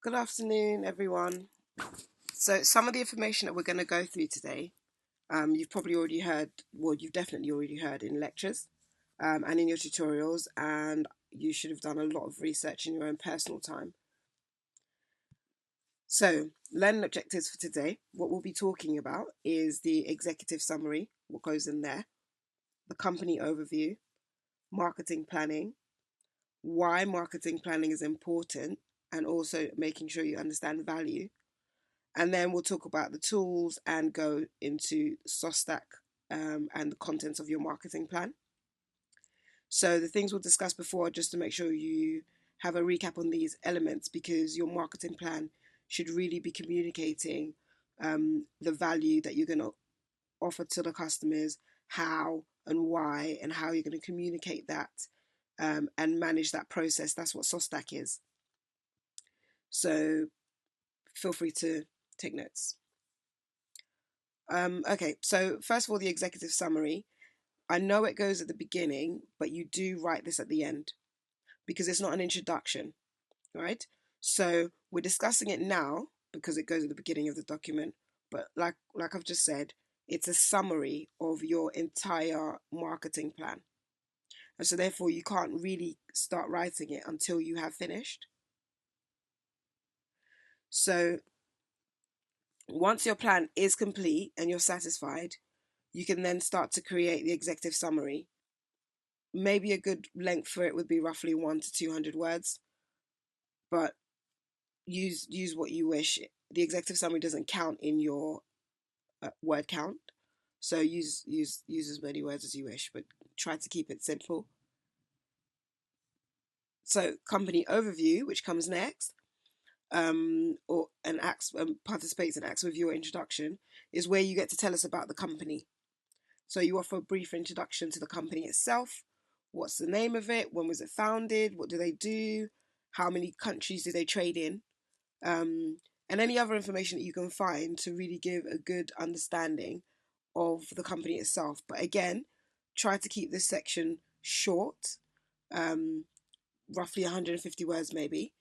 Good afternoon, everyone. So, some of the information that we're going to go through today, you've probably already heard, well, you've definitely already heard in lectures and in your tutorials, and you should have done a lot of research in your own personal time. So, learning objectives for today, what we'll be talking about is the executive summary, what goes in there, the company overview, marketing planning, why marketing planning is important, and also making sure you understand value. And then we'll talk about the tools and go into Sostac and the contents of your marketing plan. So the things we'll discuss before, just to make sure you have a recap on these elements, because your marketing plan should really be communicating the value that you're going to offer to the customers, how and why, and how you're going to communicate that and manage that process. That's what Sostac is. So feel free to take notes. Okay, so first of all, the executive summary. I know it goes at the beginning, but you do write this at the end because it's not an introduction, right? So we're discussing it now because it goes at the beginning of the document, but like I've just said, it's a summary of your entire marketing plan. And so therefore you can't really start writing it until you have finished. So once your plan is complete and you're satisfied, you can then start to create the executive summary. Maybe a good length for it would be roughly 1 to 200 words, but use what you wish. The executive summary doesn't count in your word count, so use as many words as you wish, but try to keep it simple. So company overview, which comes next, or an acts participates and acts with your introduction, is where you get to tell us about the company. So you offer a brief introduction to the company itself. What's the name of it? When was it founded? What do they do? How many countries do they trade in? And any other information that you can find to really give a good understanding of the company itself. But again, try to keep this section short, roughly 150 words maybe.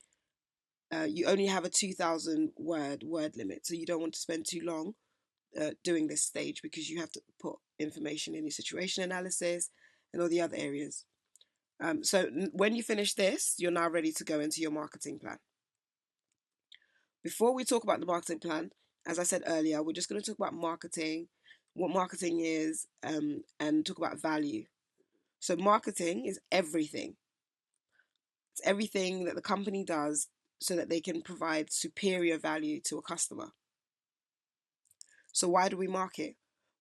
You only have a 2,000 word limit, so you don't want to spend too long doing this stage because you have to put information in your situation analysis and all the other areas. So when you finish this, you're now ready to go into your marketing plan. Before we talk about the marketing plan, as I said earlier, we're just going to talk about marketing, what marketing is, and talk about value. So marketing is everything. It's everything that the company does so that they can provide superior value to a customer. So why do we market?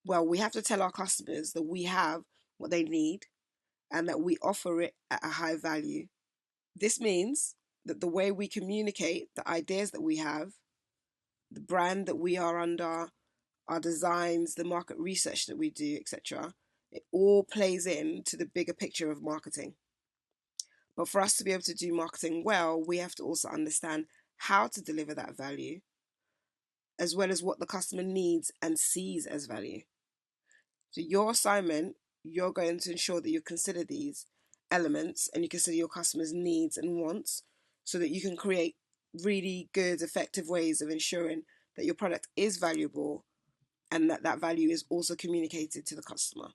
Well, we have to tell our customers that we have what they need and that we offer it at a high value. This means that the way we communicate the ideas that we have, the brand that we are under, our designs, the market research that we do, etc., it all plays into the bigger picture of marketing. But for us to be able to do marketing well, we have to also understand how to deliver that value, as well as what the customer needs and sees as value. So your assignment, you're going to ensure that you consider these elements and you consider your customers' needs and wants so that you can create really good, effective ways of ensuring that your product is valuable and that that value is also communicated to the customer.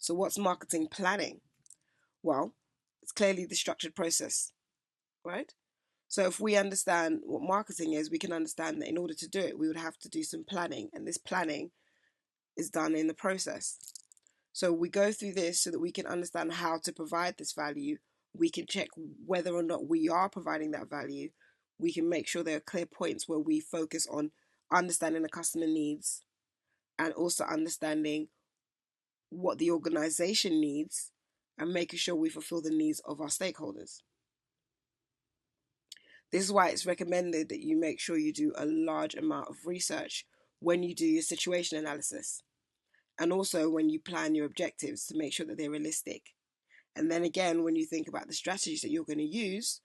So what's marketing planning? Well, it's clearly the structured process, right? So if we understand what marketing is, we can understand that in order to do it, we would have to do some planning, and this planning is done in the process. So we go through this so that we can understand how to provide this value. We can check whether or not we are providing that value. We can make sure there are clear points where we focus on understanding the customer needs and also understanding what the organization needs and making sure we fulfill the needs of our stakeholders. This is why it's recommended that you make sure you do a large amount of research when you do your situation analysis and also when you plan your objectives to make sure that they're realistic. And then again, when you think about the strategies that you're going to use,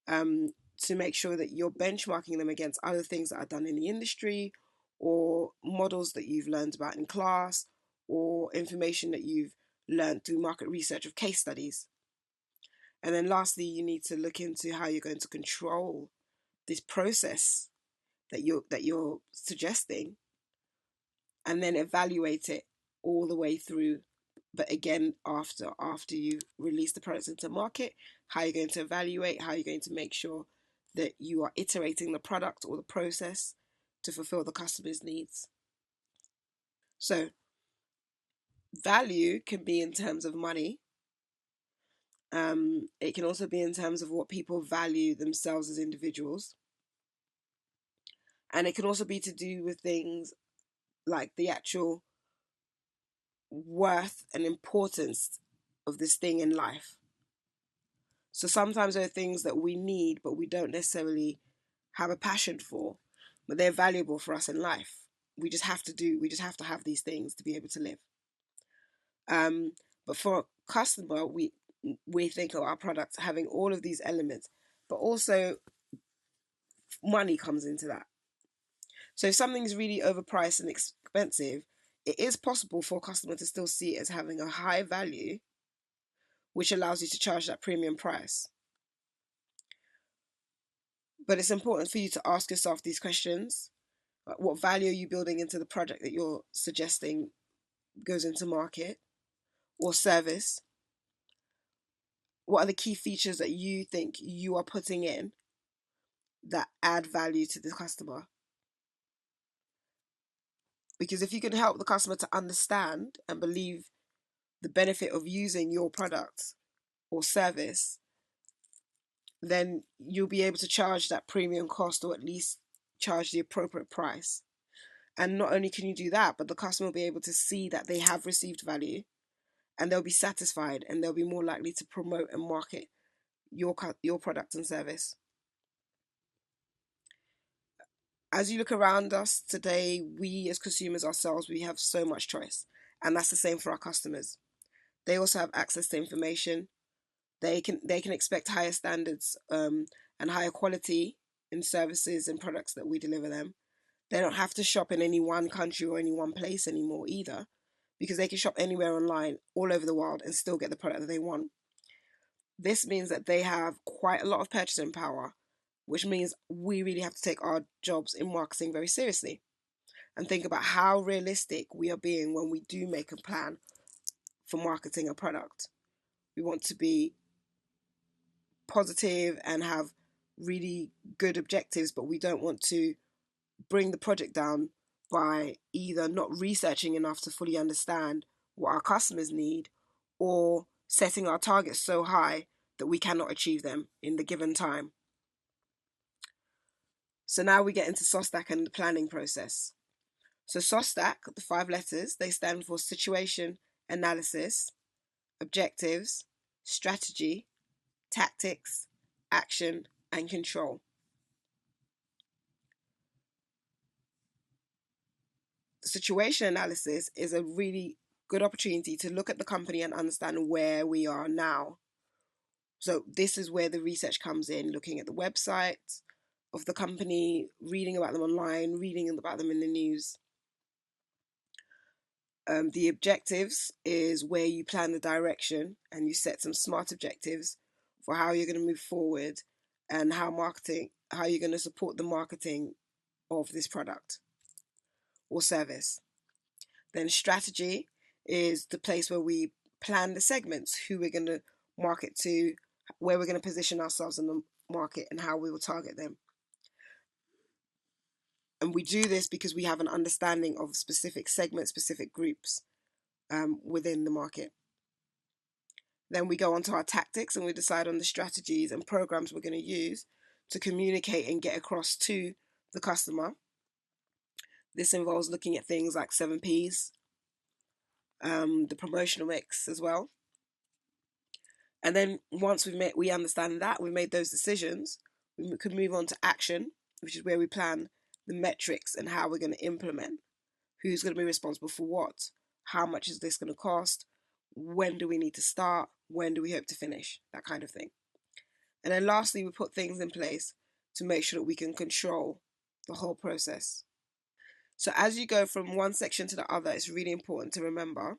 to make sure that you're benchmarking them against other things that are done in the industry or models that you've learned about in class or information that you've learned through market research of case studies. And then lastly, you need to look into how you're going to control this process that you're suggesting, and then evaluate it all the way through. But again, after you release the products into market, how you're going to evaluate, how you're going to make sure that you are iterating the product or the process to fulfill the customer's needs. So value can be in terms of money. It can also be in terms of what people value themselves as individuals. And it can also be to do with things like the actual worth and importance of this thing in life. So sometimes there are things that we need, but we don't necessarily have a passion for, but they're valuable for us in life. We just have to have these things to be able to live. But for a customer, we think of our products having all of these elements, but also money comes into that. So if something's really overpriced and expensive, it is possible for a customer to still see it as having a high value, which allows you to charge that premium price. But it's important for you to ask yourself these questions. What value are you building into the product that you're suggesting goes into market or service? What are the key features that you think you are putting in that add value to the customer? Because if you can help the customer to understand and believe the benefit of using your product or service, then you'll be able to charge that premium cost, or at least charge the appropriate price. And not only can you do that, but the customer will be able to see that they have received value, and they'll be satisfied, and they'll be more likely to promote and market your product and service. As you look around us today, we as consumers ourselves, we have so much choice, and that's the same for our customers. They also have access to information. They can expect higher standards and higher quality in services and products that we deliver them. They don't have to shop in any one country or any one place anymore either, because they can shop anywhere online all over the world and still get the product that they want. This means that they have quite a lot of purchasing power, which means we really have to take our jobs in marketing very seriously and think about how realistic we are being when we do make a plan for marketing a product. We want to be positive and have really good objectives, but we don't want to bring the project down by either not researching enough to fully understand what our customers need, or setting our targets so high that we cannot achieve them in the given time. So now we get into Sostac and the planning process. So Sostac, the 5 letters, they stand for situation, analysis, objectives, strategy, tactics, action, and control. The situation analysis is a really good opportunity to look at the company and understand where we are now. So this is where the research comes in, looking at the websites of the company, reading about them online, reading about them in the news. The objectives is where you plan the direction and you set some smart objectives for how you're going to move forward, and how you're going to support the marketing of this product or service. Then strategy is the place where we plan the segments, who we're going to market to, where we're going to position ourselves in the market, and how we will target them. And we do this because we have an understanding of specific segments, specific groups within the market. Then we go on to our tactics, and we decide on the strategies and programs we're going to use to communicate and get across to the customer. This involves looking at things like 7Ps, the promotional mix as well. And then once we understand that, we've made those decisions, we can move on to action, which is where we plan the metrics and how we're going to implement. Who's going to be responsible for what? How much is this going to cost? When do we need to start? When do we hope to finish? That kind of thing. And then lastly, we put things in place to make sure that we can control the whole process. So as you go from one section to the other, it's really important to remember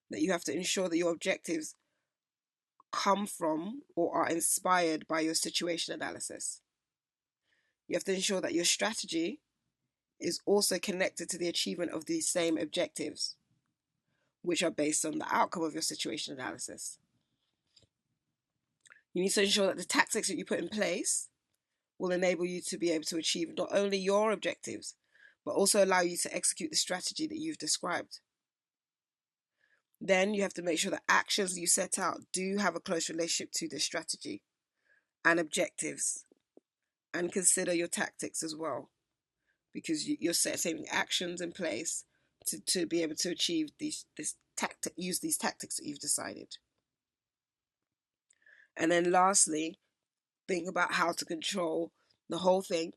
that you have to ensure that your objectives come from or are inspired by your situation analysis. You have to ensure that your strategy is also connected to the achievement of these same objectives, which are based on the outcome of your situation analysis. You need to ensure that the tactics that you put in place will enable you to be able to achieve not only your objectives, but also allow you to execute the strategy that you've described. Then you have to make sure that actions you set out do have a close relationship to this strategy and objectives, and consider your tactics as well, because you're setting actions in place to be able to achieve use these tactics that you've decided. And then lastly, think about how to control the whole thing.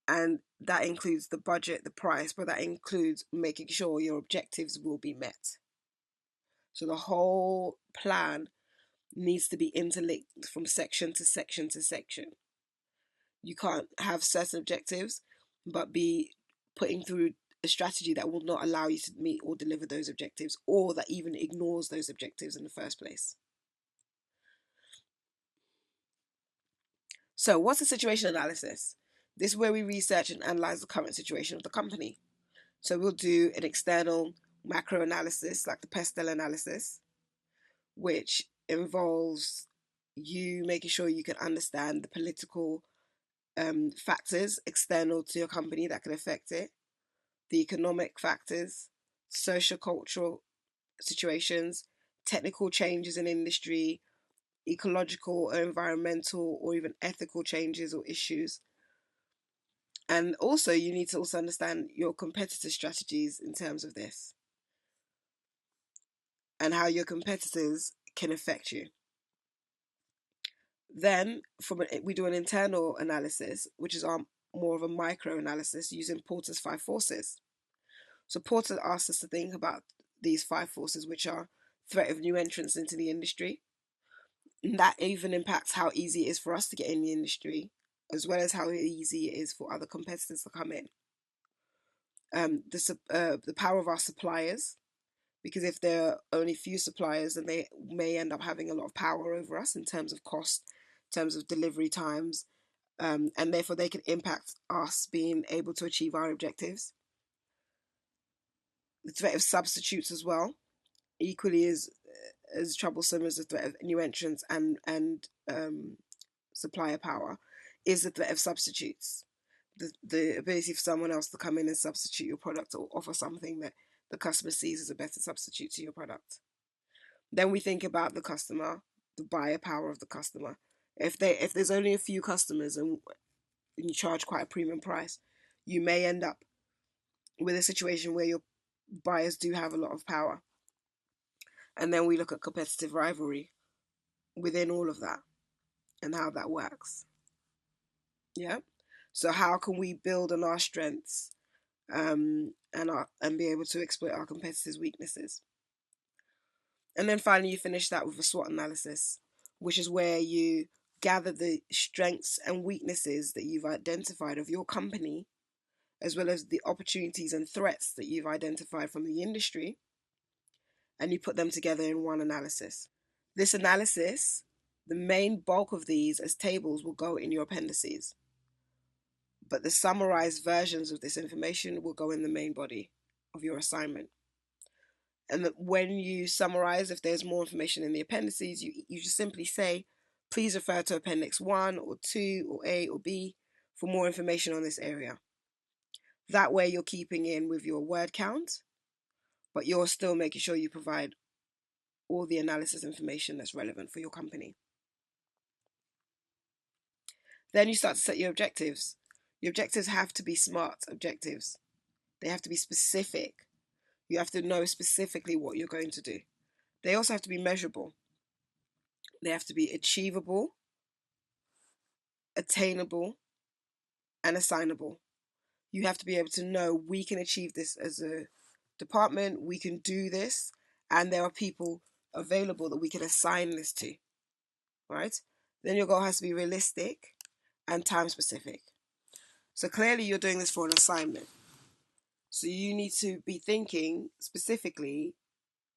And that includes the budget, the price, but that includes making sure your objectives will be met. So the whole plan needs to be interlinked from section to section to section. You can't have certain objectives, but be putting through a strategy that will not allow you to meet or deliver those objectives, or that even ignores those objectives in the first place. So, what's a situation analysis? This is where we research and analyze the current situation of the company. So, we'll do an external macro analysis, like the pestle analysis, which involves you making sure you can understand the political factors external to your company that can affect it, the economic factors, socio-cultural situations, technical changes in industry, ecological or environmental or even ethical changes or issues. And also you need to also understand your competitor strategies in terms of this and how your competitors can affect you. Then we do an internal analysis, which is our more of a micro analysis using Porter's 5 forces. So Porter asks us to think about these 5 forces, which are threat of new entrants into the industry. And that even impacts how easy it is for us to get in the industry, as well as how easy it is for other competitors to come in. The power of our suppliers, because if there are only few suppliers, then they may end up having a lot of power over us in terms of cost, in terms of delivery times, and therefore they can impact us being able to achieve our objectives. The threat of substitutes as well, equally as troublesome as the threat of new entrants and supplier power, is the threat of substitutes. The ability for someone else to come in and substitute your product or offer something that the customer sees as a better substitute to your product. Then we think about the customer, the buyer power of the customer. If there's only a few customers and you charge quite a premium price, you may end up with a situation where your buyers do have a lot of power. And then we look at competitive rivalry within all of that and how that works. Yeah. So how can we build on our strengths and be able to exploit our competitors' weaknesses? And then finally, you finish that with a SWOT analysis, which is where you gather the strengths and weaknesses that you've identified of your company, as well as the opportunities and threats that you've identified from the industry, and you put them together in one analysis. This analysis, the main bulk of these as tables will go in your appendices, but the summarized versions of this information will go in the main body of your assignment. And that when you summarize, if there's more information in the appendices, you just simply say, please refer to Appendix 1 or 2 or A or B for more information on this area. That way you're keeping in with your word count, but you're still making sure you provide all the analysis information that's relevant for your company. Then you start to set your objectives. Your objectives have to be SMART objectives. They have to be specific. You have to know specifically what you're going to do. They also have to be measurable. They have to be achievable, attainable, and assignable. You have to be able to know we can achieve this as a department, we can do this, and there are people available that we can assign this to, right? Then your goal has to be realistic and time specific. So clearly you're doing this for an assignment. So you need to be thinking specifically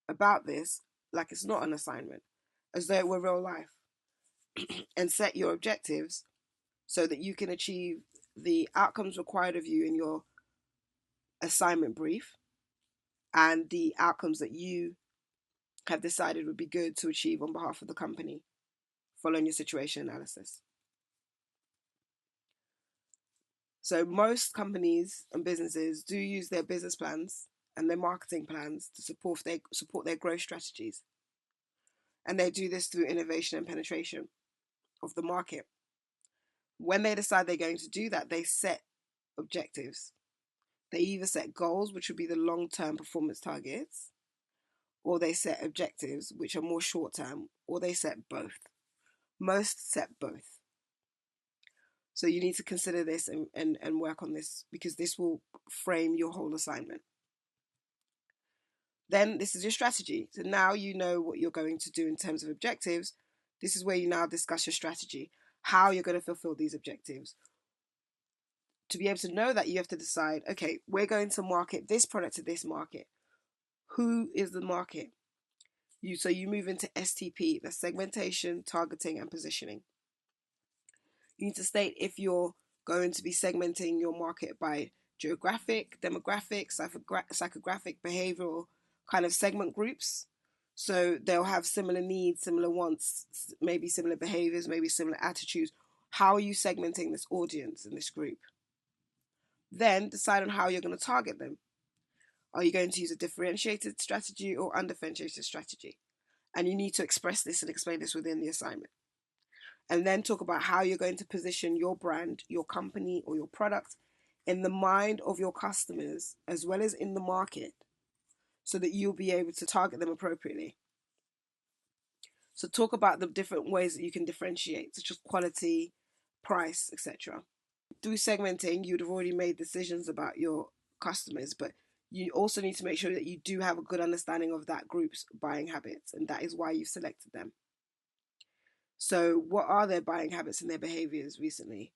about this, like it's not an assignment, as though it were real life, and set your objectives so that you can achieve the outcomes required of you in your assignment brief and the outcomes that you have decided would be good to achieve on behalf of the company following your situation analysis. So most companies and businesses do use their business plans and their marketing plans to support their growth strategies. And they do this through innovation and penetration of the market. When they decide they're going to do that, they set objectives. They either set goals, which would be the long-term performance targets, or they set objectives, which are more short-term, or they set both. Most set both. So you need to consider this and work on this, because this will frame your whole assignment. Then this is your strategy. So now you know what you're going to do in terms of objectives. This is where you now discuss your strategy, how you're going to fulfill these objectives. To be able to know that, you have to decide, okay, we're going to market this product to this market. Who is the market? So you move into STP, that's segmentation, targeting, and positioning. You need to state if you're going to be segmenting your market by geographic, demographic, psychographic, behavioral kind of segment groups. So they'll have similar needs, similar wants, maybe similar behaviors, maybe similar attitudes. How are you segmenting this audience in this group? Then decide on how you're going to target them. Are you going to use a differentiated strategy or undifferentiated strategy? And you need to express this and explain this within the assignment. And then talk about how you're going to position your brand, your company, or your product in the mind of your customers as well as in the market, so that you'll be able to target them appropriately. So talk about the different ways that you can differentiate, such as quality, price, etc. Through segmenting, you'd have already made decisions about your customers, but you also need to make sure that you do have a good understanding of that group's buying habits, and that is why you've selected them. So what are their buying habits and their behaviors recently?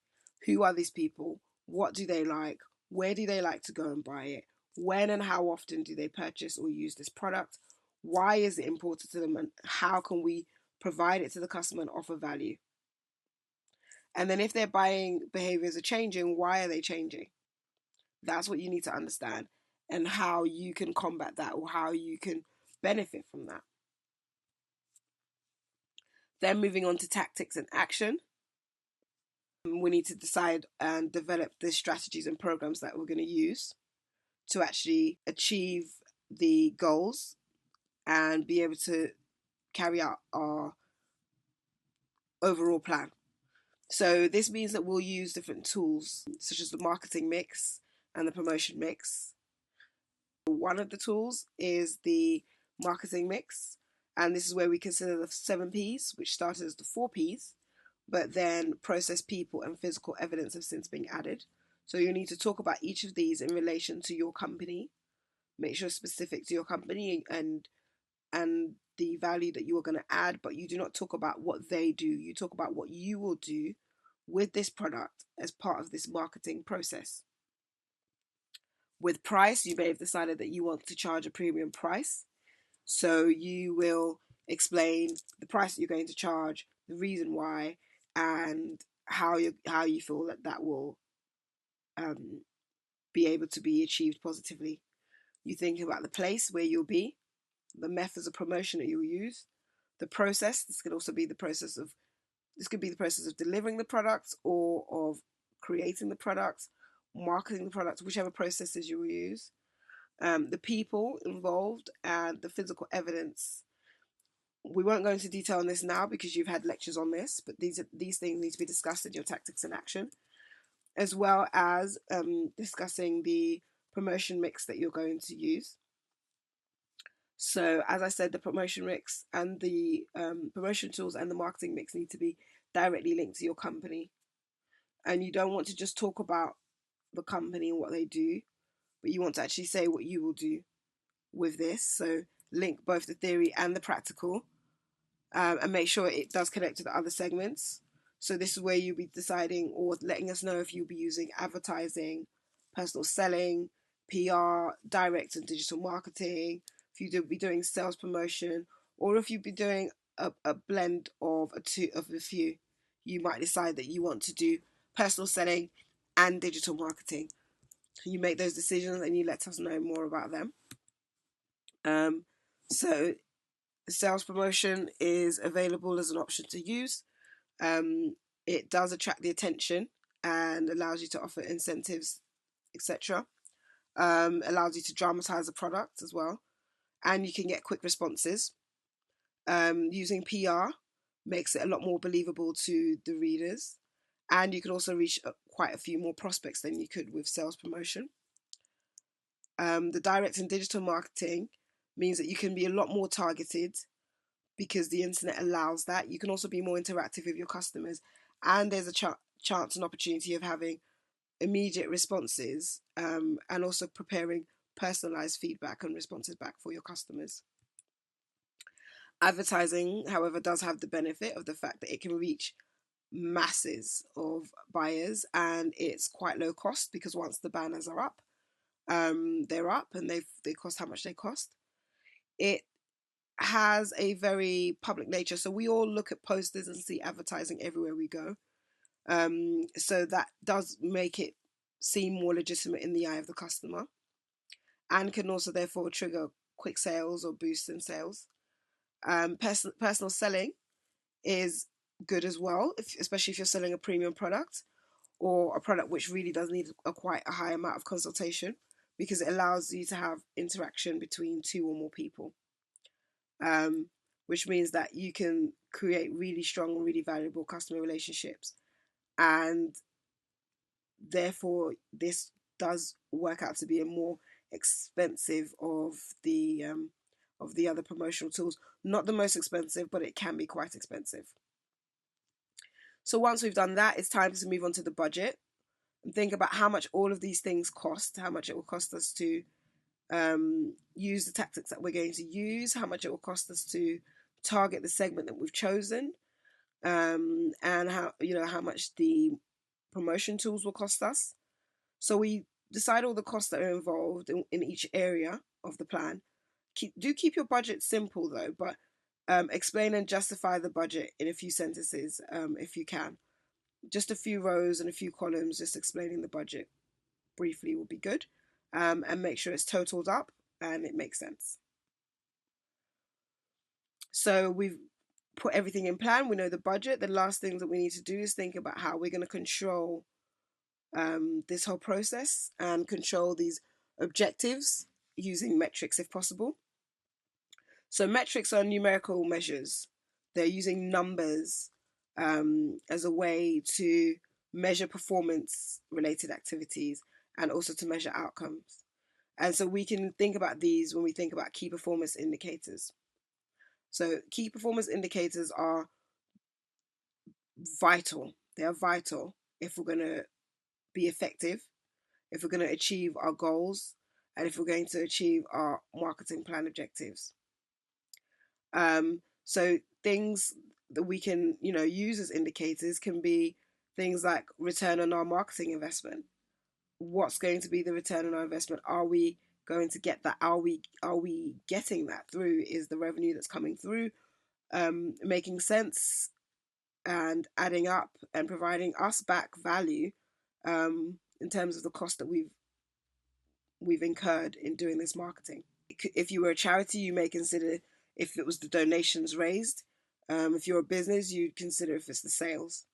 Who are these people? What do they like? Where do they like to go and buy it? When and how often do they purchase or use this product? Why is it important to them, and how can we provide it to the customer and offer value? And then if their buying behaviors are changing, why are they changing? That's what you need to understand, and how you can combat that, or how you can benefit from that. Then moving on to tactics and action. We need to decide and develop the strategies and programs that we're going to use to actually achieve the goals and be able to carry out our overall plan. So this means that we'll use different tools, such as the marketing mix and the promotion mix. One of the tools is the marketing mix, and this is where we consider the 7 Ps, which started as the 4 Ps, but then process, people, and physical evidence have since been added. So you need to talk about each of these in relation to your company. Make sure it's specific to your company and the value that you are going to add, but you do not talk about what they do. You talk about what you will do with this product as part of this marketing process. With price, you may have decided that you want to charge a premium price. So you will explain the price that you're going to charge, the reason why, and how you feel that will be able to be achieved positively. You think about the place where you'll be, the methods of promotion that you'll use, the process. This could be the process of delivering the product, or of creating the product, marketing the product, whichever processes you will use. The people involved and the physical evidence. We won't go into detail on this now because you've had lectures on this, but these things need to be discussed in your tactics and action, as well as discussing the promotion mix that you're going to use. So as I said, the promotion mix and the promotion tools and the marketing mix need to be directly linked to your company. And you don't want to just talk about the company and what they do, but you want to actually say what you will do with this. So link both the theory and the practical, and make sure it does connect to the other segments. So this is where you'll be deciding or letting us know if you'll be using advertising, personal selling, PR, direct and digital marketing, if you'll be doing sales promotion, Or if you'd be doing a blend of a few, you might decide that you want to do personal selling and digital marketing. You make those decisions and you let us know more about them. So sales promotion is available as an option to use. It does attract the attention and allows you to offer incentives, etc. Allows you to dramatize the product as well, and you can get quick responses. Using PR makes it a lot more believable to the readers, and you can also reach quite a few more prospects than you could with sales promotion. The direct and digital marketing means that you can be a lot more targeted because the internet allows that. You can also be more interactive with your customers, and there's a chance and opportunity of having immediate responses, and also preparing personalized feedback and responses back for your customers. Advertising, however, does have the benefit of the fact that it can reach masses of buyers, and it's quite low cost because once the banners are up, they're up and they cost how much they cost. It has a very public nature, so we all look at posters and see advertising everywhere we go. So that does make it seem more legitimate in the eye of the customer, and can also therefore trigger quick sales or boost in sales. Personal selling is good as well, especially if you're selling a premium product or a product which really does need quite a high amount of consultation, because it allows you to have interaction between two or more people, which means that you can create really strong, really valuable customer relationships. And therefore, this does work out to be a more expensive of the other promotional tools. Not the most expensive, but it can be quite expensive. So once we've done that, it's time to move on to the budget and think about how much all of these things cost, how much it will cost us to use the tactics that we're going to use, how much it will cost us to target the segment that we've chosen, and how much the promotion tools will cost us. So we decide all the costs that are involved in each area of the plan. Keep your budget simple though, but explain and justify the budget in a few sentences, if you can. Just a few rows and a few columns, just explaining the budget briefly will be good, and make sure it's totaled up and it makes sense. So we've put everything in plan. We know the budget. The last thing that we need to do is think about how we're going to control this whole process and control these objectives using metrics if possible. So metrics are numerical measures. They're using numbers as a way to measure performance related activities and also to measure outcomes. And so we can think about these when we think about key performance indicators. So key performance indicators are vital. They are vital if we're going to be effective, if we're going to achieve our goals, and if we're going to achieve our marketing plan objectives. So things that we can, use as indicators can be things like return on our marketing investment. What's going to be the return on our investment? Are we going to get that? Are we getting that through? Is the revenue that's coming through making sense and adding up and providing us back value in terms of the cost that we've incurred in doing this marketing? If you were a charity, you may consider if it was the donations raised. If you're a business, you'd consider if it's the sales.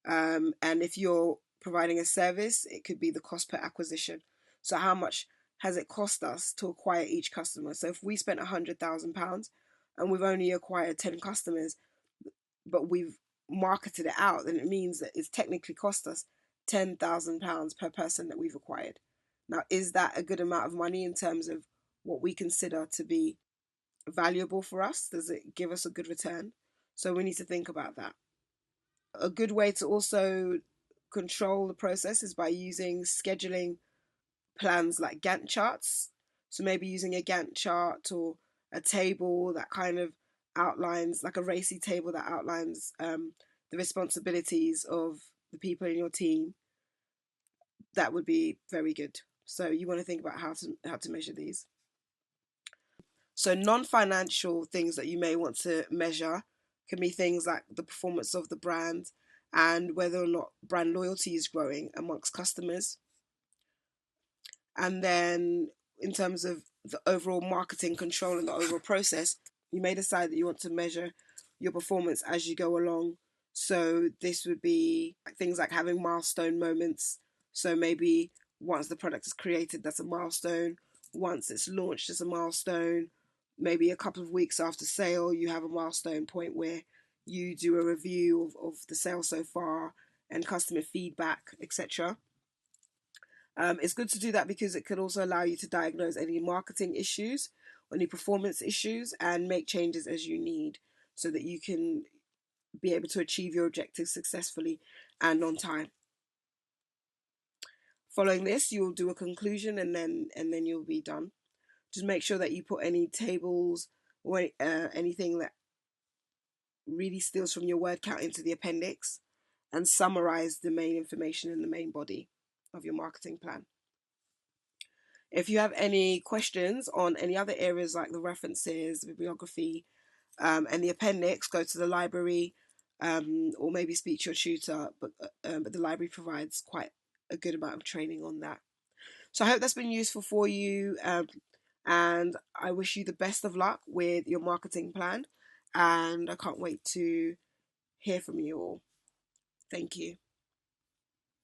And if you're providing a service, it could be the cost per acquisition. So how much has it cost us to acquire each customer? So if we spent £100,000 and we've only acquired 10 customers, but we've marketed it out, then it means that it's technically cost us £10,000 per person that we've acquired. Now, is that a good amount of money in terms of what we consider to be valuable for us? Does it give us a good return? So we need to think about that. A good way to also control the process is by using scheduling plans like Gantt charts. So maybe using a Gantt chart or a table that kind of outlines, like a racy table that outlines the responsibilities of the people in your team. That would be very good. So you want to think about how to measure these. So non-financial things that you may want to measure can be things like the performance of the brand and whether or not brand loyalty is growing amongst customers. And then in terms of the overall marketing control and the overall process, you may decide that you want to measure your performance as you go along. So this would be things like having milestone moments. So maybe once the product is created, that's a milestone. Once it's launched, it's a milestone. Maybe a couple of weeks after sale, you have a milestone point where you do a review of the sale so far and customer feedback, etc. It's good to do that because it could also allow you to diagnose any marketing issues, any performance issues, and make changes as you need so that you can be able to achieve your objectives successfully and on time. Following this, you'll do a conclusion and then you'll be done. Just make sure that you put any tables or anything that really steals from your word count into the appendix and summarize the main information in the main body of your marketing plan. If you have any questions on any other areas like the references, bibliography, and the appendix, go to the library or maybe speak to your tutor. But the library provides quite a good amount of training on that. So I hope that's been useful for you, and I wish you the best of luck with your marketing plan. And I can't wait to hear from you all. Thank you.